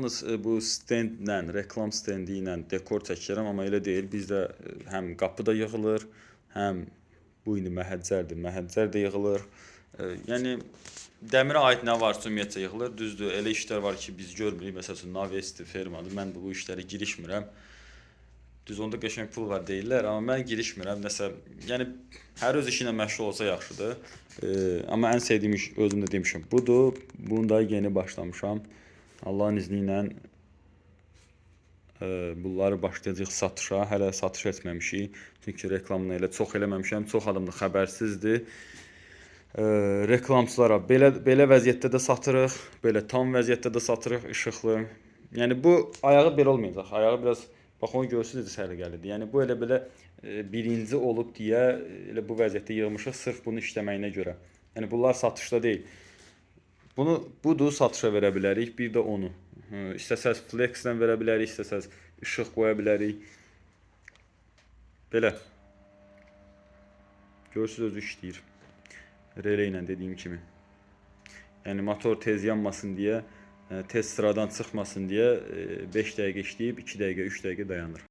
yalnız bu stendlə, reklam stendi ilə dekor çəkirəm, amma elə deyil. Bizdə həm qapıda yığılır, həm bu indi məhəccərdir, məhəccər də yığılır. Yəni dəmirə aid nə varsa ümumiyyətcə yığılır. Düzdür, elə işlər var ki, biz görmürük. Məsəl üçün navesdir, fermadır. Mən bu işlərə girişmirəm. Düz onda qəşəng pul var deyirlər, amma mən girişmirəm. Nəsə, yəni hər öz işi ilə məşğul olsa yaxşıdır. Amma ən sevdiyim iş özüm də demişəm budur. Bunu da yeni başlamışam. Allahın izni ilə bunları başlayacağıq satışa. Hələ satış etməmişik. Çünki reklamını elə çox eləməmişəm. Çox adam da xəbərsizdir. Reklamçılara belə vəziyyətdə də satırıq, belə tam vəziyyətdə də satırıq, işıqlı. Yəni bu ayağı belə olmayacaq. Ayağı biraz bax onu görürsünüz necə səliqəlidir. Yəni bu elə belə birinci olub deyə elə bu vəziyyətdə yığmışıq sırf bunu işləməyinə görə. Yəni bunlar satışda deyil. Budur satışa verə bilərik, bir də onu. İstəsəz flexlə verə bilərik, istəsəz işıq qoya bilərik. Belə. Görürsünüz özü işləyir. Relay ilə dediyim kimi. Yəni motor tez yanmasın deyə, tez sıradan çıxmasın deyə 5 dəqiqə işləyib 2 dəqiqə, 3 dəqiqə dayanır.